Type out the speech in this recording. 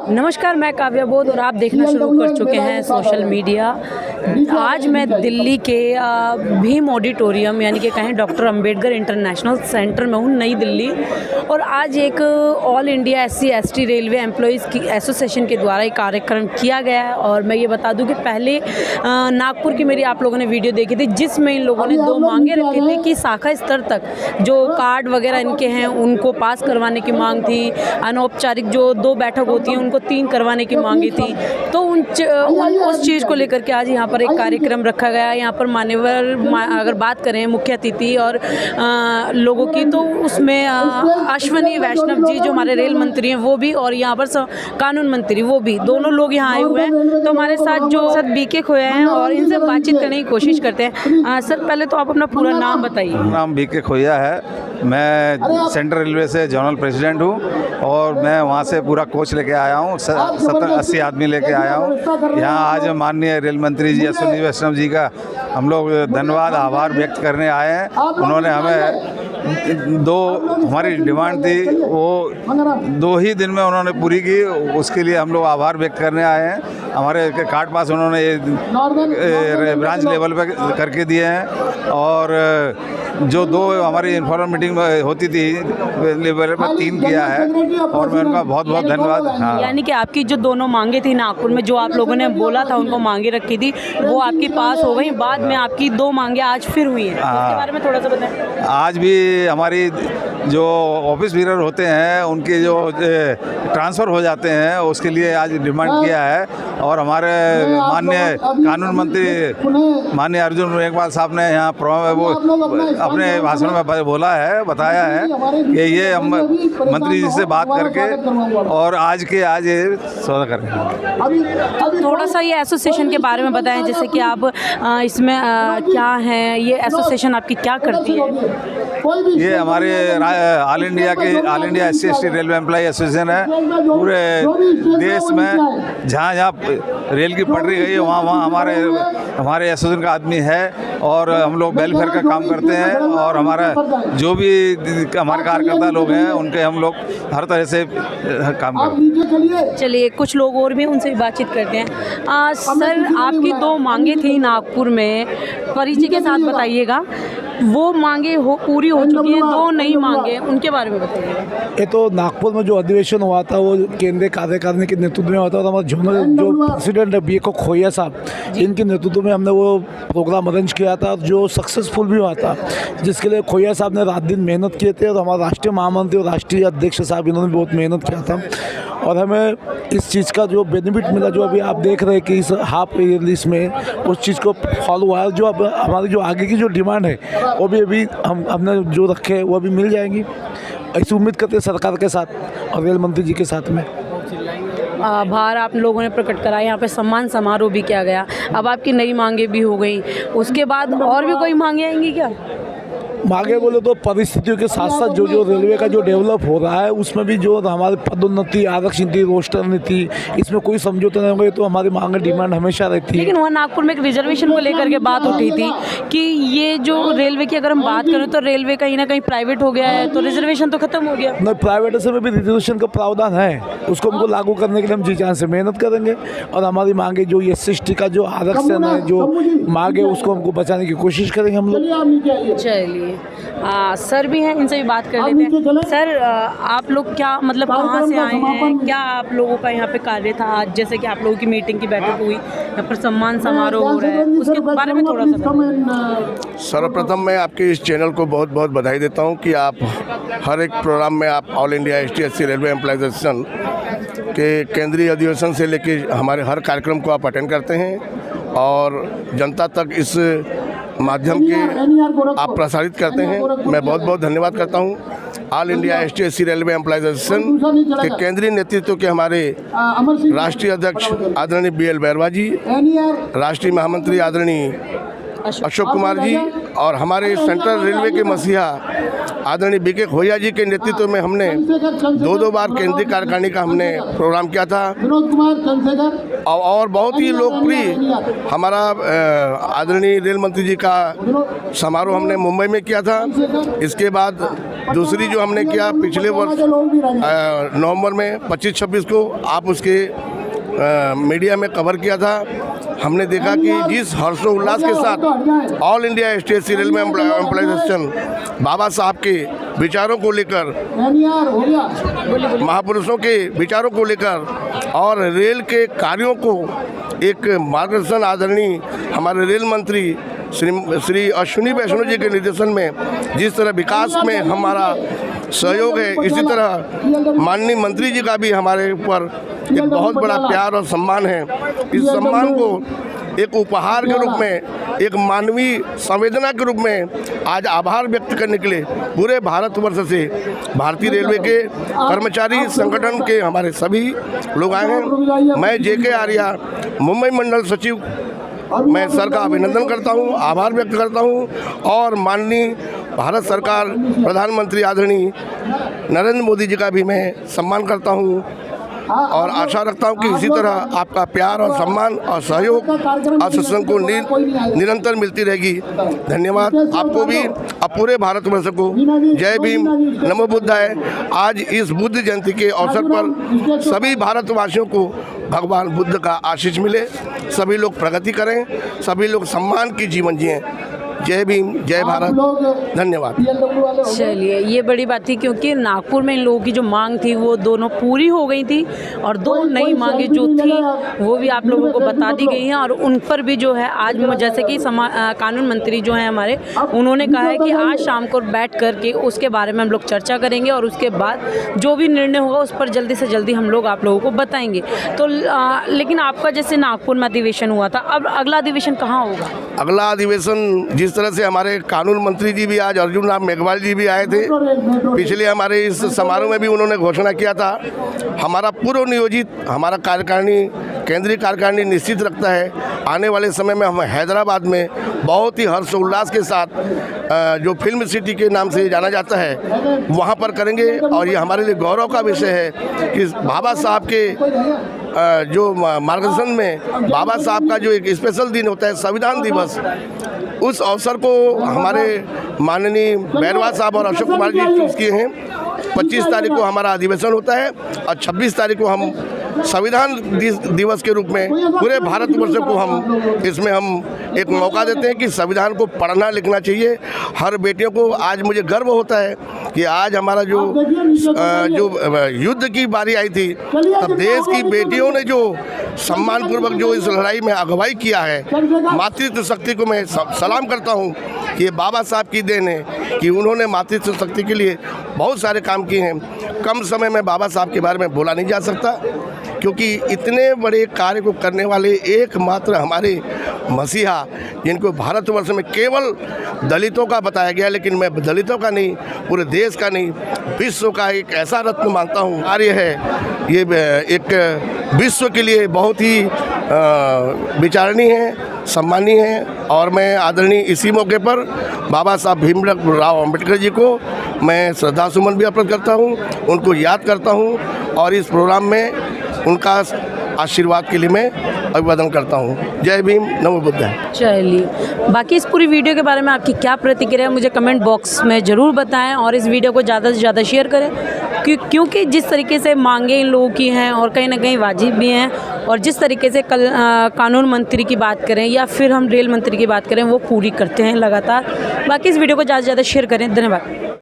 नमस्कार, मैं काव्या बोध और आप देखना शुरू कर चुके हैं सोशल मीडिया। आज मैं दिल्ली के भीम ऑडिटोरियम यानी कि कहें डॉक्टर अंबेडकर इंटरनेशनल सेंटर में हूँ, नई दिल्ली। और आज एक all India SC/ST railway employees की एसोसिएशन के द्वारा एक कार्यक्रम किया गया है। और मैं ये बता दूं कि पहले नागपुर की मेरी आप लोगों ने वीडियो देखी थी, जिसमें इन लोगों ने 2 मांगे रखी थी कि शाखा स्तर तक जो कार्ड वगैरह इनके हैं उनको पास करवाने की मांग थी। अनौपचारिक जो 2 बैठक होती हैं उनको 3 करवाने की मांगी थी। तो उस चीज़ को लेकर के आज यहाँ पर एक कार्यक्रम रखा गया। यहाँ पर मान्यवर अगर बात करें मुख्य अतिथि और लोगों की, तो उसमें अश्विनी वैष्णव जी जो हमारे रेल मंत्री हैं वो भी, और यहाँ पर कानून मंत्री वो भी, दोनों लोग यहाँ आए हुए हैं। तो हमारे साथ जो BK खोया हैं और इनसे बातचीत करने की कोशिश करते हैं। सर, पहले तो आप अपना पूरा नाम बताइए। नाम BK खोया है, मैं सेंट्रल रेलवे से जोनल प्रेसिडेंट हूँ और मैं वहाँ से पूरा कोच लेके आया हूँ, 70-80 आदमी लेके आया हूँ। यहाँ आज माननीय रेल मंत्री जी अश्विनी वैष्णव जी का हम लोग धन्यवाद आभार व्यक्त करने आए हैं। उन्होंने हमें 2 हमारी डिमांड थी, वो 2 ही दिन में उन्होंने पूरी की, उसके लिए हम लोग आभार व्यक्त करने आए हैं। हमारे कार्ड पास उन्होंने ब्रांच लेवल पे करके दिए हैं और जो 2 हमारी इन्फॉर्मल मीटिंग होती थी लेवल पर 3 किया है और मैं उनका बहुत बहुत धन्यवाद। हाँ, यानी कि आपकी जो दोनों मांगे थी नागपुर में, जो आप लोगों ने बोला था उनको मांगे रखी थी, वो आपकी पास हो गई। बाद में आपकी 2 मांगे आज फिर हुई हैं, उसके बारे में थोड़ा सा बताएं। आज भी हमारी जो ऑफिस बीरर होते हैं उनके जो ट्रांसफ़र हो जाते हैं उसके लिए आज डिमांड किया है। और हमारे माननीय कानून मंत्री माननीय अर्जुन मेघवाल साहब ने यहाँ वो अपने भाषण में बताया है कि ये हम मंत्री जी से बात करके और आज ये सौदा करेंगे। तो थोड़ा सा ये एसोसिएशन के बारे में बताएं, जैसे कि आप इसमें क्या हैं, ये एसोसिएशन आपकी क्या करती है? ये हमारे all India SC/ST railway employ association है। पूरे देश में जहाँ रेल की पटरी गई है वहाँ हमारे एसोसिएशन का आदमी है और हम लोग वेलफेयर का काम करते हैं। और हमारा जो भी हमारे कार्यकर्ता लोग हैं उनके हम लोग हर तरह से काम करते हैं। चलिए, कुछ लोग और भी, उनसे भी बातचीत करते हैं। सर, आपकी 2 मांगे थी नागपुर में, परिचय के साथ बताइएगा। वो मांगे पूरी हो चुकी हैं, 2 नई मांगे, उनके बारे में बताइए। ये तो नागपुर में जो अधिवेशन हुआ था वो केंद्रीय कार्यकारिणी के नेतृत्व में हुआ था और हमारे जोनल जो प्रेसिडेंट है BK खोया साहब, इनके नेतृत्व में हमने वो प्रोग्राम अरेंज किया था जो सक्सेसफुल भी हुआ था, जिसके लिए खोया साहब ने रात दिन मेहनत किए थे। और हमारे राष्ट्रीय महामंत्री और राष्ट्रीय अध्यक्ष साहब, इन्होंने बहुत मेहनत किया था और हमें इस चीज़ का जो बेनिफिट मिला, जो अभी आप देख रहे हैं कि इस हाफ ईयरलीस में उस चीज़ को फॉलो हुआ है। जो अब हमारी जो आगे की जो डिमांड है वो भी अभी हमने जो रखे हैं वो अभी मिल जाएंगी, ऐसी उम्मीद करते हैं सरकार के साथ और रेल मंत्री जी के साथ में। आभार आप लोगों ने प्रकट करा। यहाँ पे सम्मान समारोह भी किया गया। अब आपकी नई मांगे भी हो गई, उसके बाद और भी कोई मांगे आएंगी क्या? मांगे बोले तो परिस्थितियों के साथ साथ जो रेलवे का जो डेवलप हो रहा है उसमें भी जो हमारी पदोन्नति, आरक्षण नीति, रोस्टर नीति, इसमें कोई समझौता नहीं होगा, तो हमारी मांग डिमांड हमेशा रहती है। लेकिन वहाँ नागपुर में एक रिजर्वेशन को लेकर के बात उठी थी कि ये जो रेलवे की अगर हम बात करें तो रेलवे कहीं ना कहीं प्राइवेट हो गया है, तो रिजर्वेशन तो खत्म हो गया। नहीं, प्राइवेट से में भी रिजर्वेशन का प्रावधान है, उसको हमको लागू करने के लिए हम जी जान से मेहनत करेंगे और हमारी मांगे जो SC/ST का जो आरक्षण है, जो मांग है, उसको हमको बचाने की कोशिश करेंगे हम लोग। चलिए, सर भी हैं, इनसे भी बात कर लेते हैं। सर, आप लोग क्या मतलब कहाँ से आए हैं, क्या आप लोगों का यहाँ पे कार्य था आज? जैसे कि आप लोगों की मीटिंग की बैठक हुई, यहाँ पर सम्मान समारोह हो रहा है, उसके बारे में थोड़ा सा बताएं। सर्वप्रथम मैं आपके इस चैनल को बहुत बहुत बधाई देता हूँ कि आप हर एक प्रोग्राम में आप all India ST/ST railway employees association के केंद्रीय अधिवेशन से लेके हमारे हर कार्यक्रम को आप अटेंड करते हैं और जनता तक इस माध्यम के आप प्रसारित करते हैं। मैं बहुत बहुत धन्यवाद करता हूं all India ST/ST railway employees association के केंद्रीय नेतृत्व के हमारे राष्ट्रीय अध्यक्ष आदरणीय BL बैरवा जी, राष्ट्रीय महामंत्री आदरणीय अशोक कुमार जी और हमारे सेंट्रल रेलवे के मसीहा आदरणीय बीके खोया जी के नेतृत्व में हमने 2 बार केंद्रीय कार्यकारिणी का हमने प्रोग्राम किया था और बहुत ही लोकप्रिय हमारा आदरणीय रेल मंत्री जी का समारोह हमने मुंबई में किया था। इसके बाद दूसरी जो हमने किया पिछले वर्ष नवंबर में 25-26 को आप उसके मीडिया में कवर किया था। हमने देखा कि जिस हर्षोल्लास के साथ all India STSC railway employees association Baba Saheb के विचारों को लेकर, महापुरुषों के विचारों को लेकर और रेल के कार्यों को एक मार्गदर्शन आदरणीय हमारे रेल मंत्री श्री अश्विनी वैष्णव जी के निर्देशन में जिस तरह विकास में हमारा सहयोग है, इसी तरह माननीय मंत्री जी का भी हमारे ऊपर एक बहुत बड़ा प्यार और सम्मान है। इस सम्मान को एक उपहार के रूप में, एक मानवीय संवेदना के रूप में आज आभार व्यक्त करने के लिए पूरे भारतवर्ष से भारतीय रेलवे के कर्मचारी संगठन के हमारे सभी लोग आए हैं। मैं JK आर्या मुंबई मंडल सचिव, मैं सर का अभिनंदन करता हूं, आभार व्यक्त करता हूं और माननीय भारत सरकार प्रधानमंत्री आदरणीय नरेंद्र मोदी जी का भी मैं सम्मान करता हूं और आशा रखता हूं कि इसी तरह आपका प्यार और सम्मान और सहयोग एसोसिएशन को निरंतर मिलती रहेगी। धन्यवाद आपको भी, अब पूरे भारतवर्ष को जय भीम, नमो बुद्धाय। आज इस बुद्ध जयंती के अवसर पर सभी भारतवासियों को भगवान बुद्ध का आशीष मिले, सभी लोग प्रगति करें, सभी लोग सम्मान की जीवन जिएं। जय भीम, जय भारत, धन्यवाद। चलिए, ये बड़ी बात थी क्योंकि नागपुर में इन लोगों की जो मांग थी वो दोनों पूरी हो गई थी और 2 नई मांगे जो थी वो भी आप लोगों को बता दी गई हैं और उन पर भी जो है आज जैसे कि कानून मंत्री जो हैं हमारे, उन्होंने कहा है कि आज शाम को बैठ कर के उसके बारे में हम लोग चर्चा करेंगे और उसके बाद जो भी निर्णय होगा उस पर जल्दी से जल्दी हम लोग आप लोगों को बताएंगे। तो लेकिन आपका जैसे नागपुर में अधिवेशन हुआ था, अब अगला अधिवेशन कहाँ होगा? अगला अधिवेशन जिस तरह से हमारे कानून मंत्री जी भी आज अर्जुन राम मेघवाल जी भी आए थे, पिछले हमारे इस समारोह में भी उन्होंने घोषणा किया था। हमारा पूर्व नियोजित हमारा कार्यकारिणी, केंद्रीय कार्यकारिणी निश्चित रखता है आने वाले समय में हम हैदराबाद में बहुत ही हर्षोल्लास के साथ जो फिल्म सिटी के नाम से जाना जाता है वहाँ पर करेंगे और ये हमारे लिए गौरव का विषय है कि बाबा साहब के जो मार्गदर्शन में बाबा साहब का जो एक स्पेशल दिन होता है संविधान दिवस, उस अवसर को हमारे माननीय बैरवा साहब और अशोक कुमार जी चूज किए हैं। 25 तारीख को हमारा अधिवेशन होता है और 26 तारीख को हम संविधान दिवस के रूप में पूरे भारतवर्ष को हम इसमें हम एक मौका देते हैं कि संविधान को पढ़ना लिखना चाहिए हर बेटियों को। आज मुझे गर्व होता है कि आज हमारा जो युद्ध की बारी आई थी तब देश की बेटियों ने जो सम्मानपूर्वक जो इस लड़ाई में अगुवाई किया है, मातृत्व शक्ति को मैं सलाम करता हूँ कि ये बाबा साहब की देन है कि उन्होंने मातृत्व शक्ति के लिए बहुत सारे काम किए हैं। कम समय में बाबा साहब के बारे में बोला नहीं जा सकता क्योंकि इतने बड़े कार्य को करने वाले एकमात्र हमारे मसीहा, जिनको भारतवर्ष में केवल दलितों का बताया गया, लेकिन मैं दलितों का नहीं, पूरे देश का नहीं, विश्व का एक ऐसा रत्न मानता हूँ। कार्य है ये एक विश्व के लिए बहुत ही विचारणीय है, सम्मानीय है और मैं आदरणीय इसी मौके पर बाबा साहब भीमराव अम्बेडकर जी को मैं श्रद्धा सुमन भी अर्पित करता हूँ, उनको याद करता हूँ और इस प्रोग्राम में उनका आशीर्वाद के लिए मैं अभिवादन करता हूँ। जय भीम, नमो बुद्धाय। चलिए, बाकी इस पूरी वीडियो के बारे में आपकी क्या प्रतिक्रिया है मुझे कमेंट बॉक्स में ज़रूर बताएं और इस वीडियो को ज़्यादा से ज़्यादा शेयर करें क्योंकि जिस तरीके से मांगे इन लोगों की हैं और कहीं ना कहीं वाजिब भी हैं और जिस तरीके से कल कानून मंत्री की बात करें या फिर हम रेल मंत्री की बात करें वो पूरी करते हैं लगातार। बाकी इस वीडियो को ज़्यादा से ज़्यादा शेयर करें। धन्यवाद।